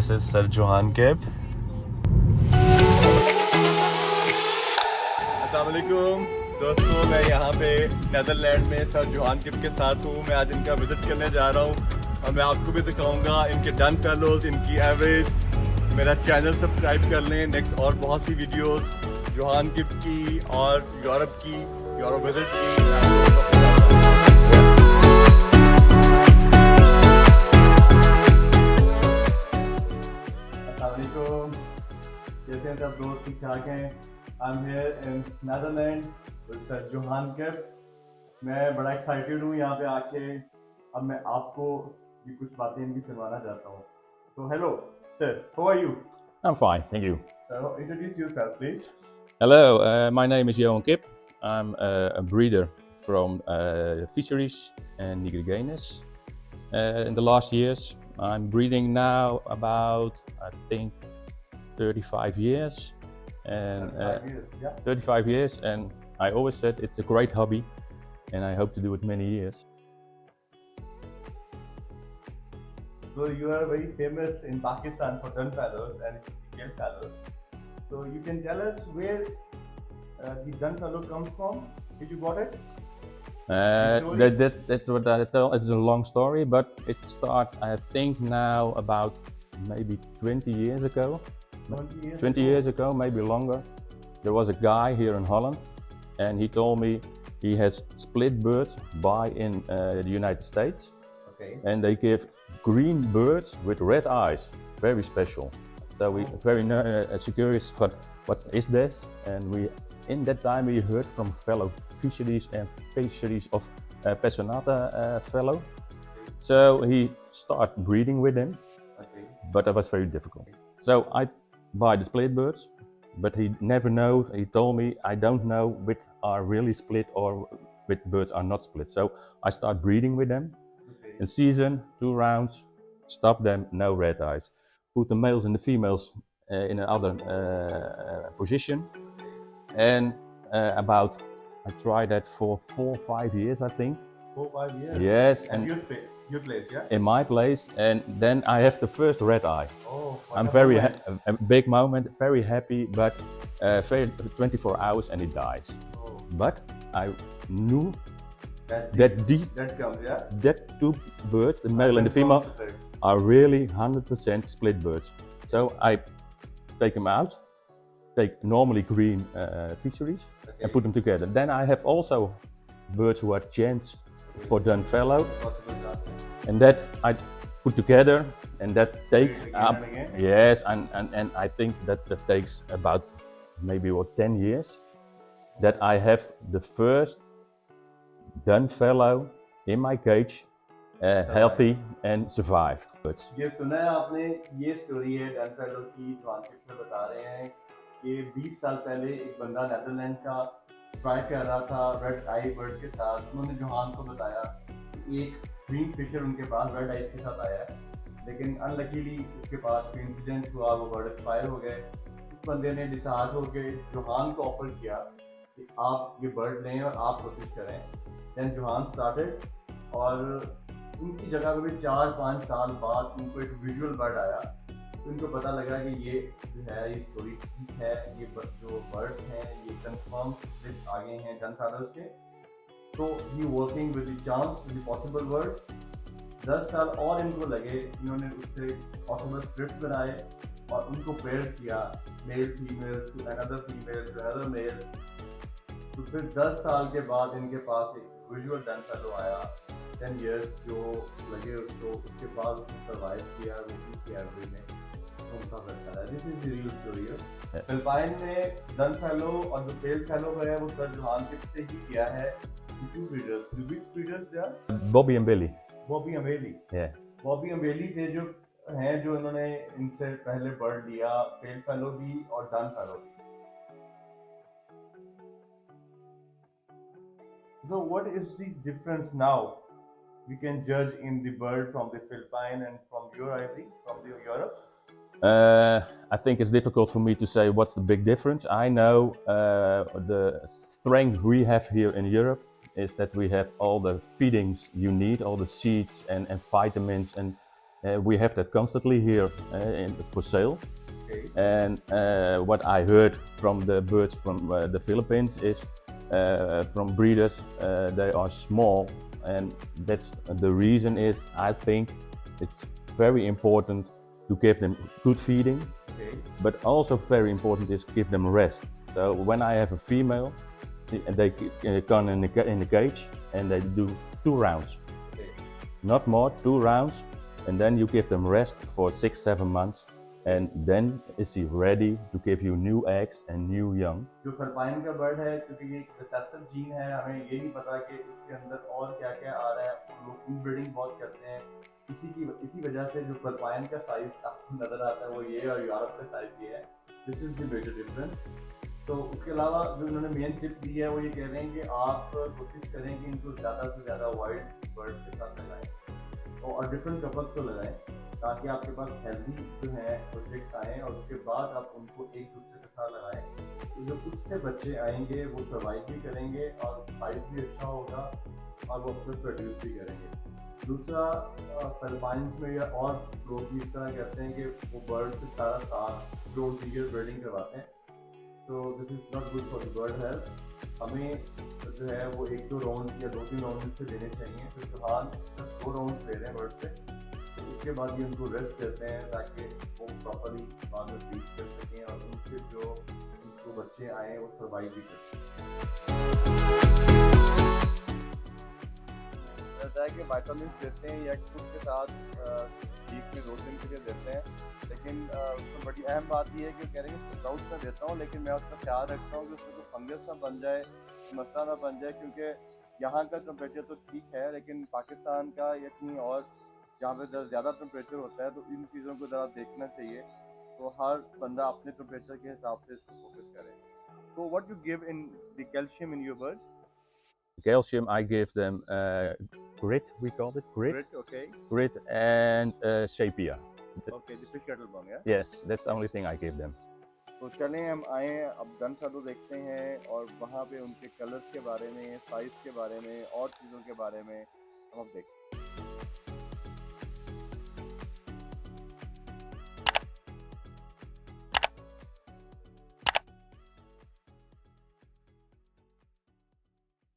This is Sir Johan Kip. अस्सलामुअलैकुम दोस्तों, मैं यहाँ पे नेदरलैंड में सर जोहान किप के साथ हूँ। मैं आज इनका विजिट करने जा रहा हूँ और मैं आपको भी दिखाऊंगा इनके डन फेलोज, इनकी एवरेज। मेरा चैनल सब्सक्राइब कर लें। नेक्स्ट और बहुत सी वीडियोस जोहान किप की और यूरोप विजिट की। जैसे हैं सब दोस्त ठीक ठाक हैं। I'm here in Netherlands with Sir Johan Kip। मैं बड़ा एक्साइटेड हूँ यहाँ पे आके। अब मैं आपको ये कुछ बातें इनकी सुनवाना चाहता हूँ। So hello sir, how are you? I'm fine, thank you. So introduce yourself please. Hello, my name is Johan Kip. I'm a breeder from fisheries and Nigerianes. In the last years, I'm breeding now about, I think, 35 years. And 35 years, yeah. 35 years, and I always said it's a great hobby, and I hope to do it many years. So you are very famous in Pakistan for dun fallows and gill fallows. So you can tell us where the dun fallow comes from? Did you got it? That's what I tell. It's a long story, but it started, I think, now about maybe 20 years ago. 20 years ago, maybe longer. There was a guy here in Holland, and he told me he has split birds in the United States. Okay. And they give green birds with red eyes, very special. So we very curious what is this, and in that time we heard from fellow fisheries and fisheries of Pesonata fellow. So he started breeding with them, Okay. but that was very difficult. So I buy the split birds, but he never knows. He told me I don't know which are really split or which birds are not split. So I start breeding with them. Okay. In season, 2 rounds, stop them, no red eyes. Put the males and the females in another position. And I tried that for 4 or 5 years, I think. 4 or 5 years? Yes. And your place, yeah? In my place, and then I have the first red eye. Oh, I'm very a big moment, very happy, but 24 hours and it dies. Oh. But I knew That comes, yeah? that 2 birds, the male and the female, are really 100% split birds. So I take them out, take normally green fisheries, Okay. and put them together. Then I have also birds who are chance for dun fallow, and that I put together, and that take Again and again? yes, and I think that takes about maybe 10 years that I have the first dun fallow in my cage, healthy and survived. ये सुना है आपने, ये story है done fellow की जो आंकिप में बता रहे हैं कि 20 साल पहले एक बंदा नेदरलैंड का ट्राई कर रहा था रेड आई बर्ड के साथ। उन्होंने जोहान को बताया कि एक ग्रीन फिशर उनके पास रेड आइज के साथ आया है, लेकिन अनलकीली उसके पास कोई इंसिडेंट हुआ, वो बर्ड एक्सपायर हो गए। इस बंदे ने डिस्चार्ज होकर जोहान को ऑफर किया कि आप ये बर्ड लें और आप कोशिश करें। देन जोहान स्टार्टेड, और उनकी जगह पे भी 4-5 साल बाद उनको एक विजुअल बर्ड आया, तो उनको पता लगा कि ये जो है ये स्टोरी ठीक है, ये जो बर्ड हैं ये कंफर्म आ गए हैं डन फैलोज के। तो he working with the chance with the possible word. 10 साल और इनको लगे, इन्होंने उससे पॉसिबल स्क्रिप्ट बनाए और उनको पेयर किया, male female to another female to another male. तो फिर 10 साल के बाद इनके पास एक विजुअल डन फेलो आया। 10 years जो लगे उसको, उसके बाद उसने सर्वाइव किया, वो की एवरेज में उनका बच्चा है। This is the real story है। फिलिपाइन में डन फेलो और जो पेल फेलो है वो सर जोहान किप से ही किया है। Two breeders, which breeders they are? Bobby and Billy. Bobby अमेली। Yeah. बॉबी अमेली थे जो हैं, जो इन्होंने इनसे पहले बर्ड लिया, पेल फेलो भी और डन फेलो भी। So what is the difference now? We can judge in the bird from the Philippine and from your ivory, from the Europe. I think it's difficult for me to say what's the big difference. I know the strength we have here in Europe is that we have all the feedings you need, all the seeds and vitamins and We have that constantly here for sale. Okay. And what I heard from the birds from the Philippines is from breeders, they are small, and that's the reason is I think it's very important to give them good feeding, Okay. but also very important is give them rest. So when I have a female, they come in the cage and they do 2 rounds, Okay. not more, 2 rounds, and then you give them rest for 6-7 months, and then is he ready to give you new eggs and new young. जो Philippine का bird है, क्योंकि ये recessive gene है, हमें ये नहीं पता कि इसके अंदर और क्या क्या आ रहा है। लोग इनब्रीडिंग बहुत करते हैं, इसी वजह से जो फिलिपाइन का साइज आपको नजर आता है वो ये और यूरोप का साइज ये है। This is the major difference. तो उसके अलावा जो उन्होंने मेन टिप दी है वो ये कह रहे हैं कि आप कोशिश करें कि इनको ज़्यादा से ज़्यादा वाइल्ड बर्ड के साथ लगाएं और डिफरेंट कपल्स को लगाएं, ताकि आपके पास हेल्दी जो है प्रोजेक्ट्स आएँ और उसके बाद आप उनको एक दूसरे के साथ लगाएं। तो जो उससे बच्चे आएंगे वो सर्वाइव भी करेंगे और साइज भी अच्छा होगा और वो अपने प्रोड्यूस भी करेंगे। दूसरा, फिलिपाइंस में या और लोग भी इस तरह कहते हैं कि वो बर्ड से सारा साथ जो इंटीरियर ब्रीडिंग करवाते हैं। तो this is not good for the bird health. हमें जो है वो 1-2 राउंड या 2-3 राउंड से देने चाहिए। तो जोहान सिर्फ 2 राउंड ले रहे हैं बर्ड से, तो उसके बाद ये उनको रेस्ट देते हैं ताकि वो प्रॉपरली बाद में फीड कर सकें और उनके जो उनको बच्चे आए वो सर्वाइव भी कर सकें। रहता है कि विटामिन देते हैं या कुछ के साथ वीक में 2 दिन के लिए देते हैं, लेकिन उसमें बड़ी अहम बात ये है कि कह रहे हैं कि स्प्राउट का देता हूँ, लेकिन मैं उसका ख्याल रखता हूँ कि उसमें कोई फंगस ना बन जाए, मसला ना बन जाए, क्योंकि यहाँ का टेम्परेचर तो ठीक है, लेकिन पाकिस्तान का या कहीं और जहाँ पे ज़्यादा टेम्परेचर होता है तो इन चीज़ों को ज़रा देखना चाहिए। तो हर बंदा अपने टेम्परेचर के हिसाब से इसको फोकस करे। तो what you give in the calcium in your bird? Calcium, I give them grit, we call it grit, Grit, okay. grit and sapia. Okay, the fish cattle bone, yeah? Yes, that's the only thing I give them. तो चलें हम आए अब gun shadow देखते हैं और वहाँ पे उनके कलर्स के बारे में, साइज के बारे में और चीज़ों के बारे में हम अब देखते हैं।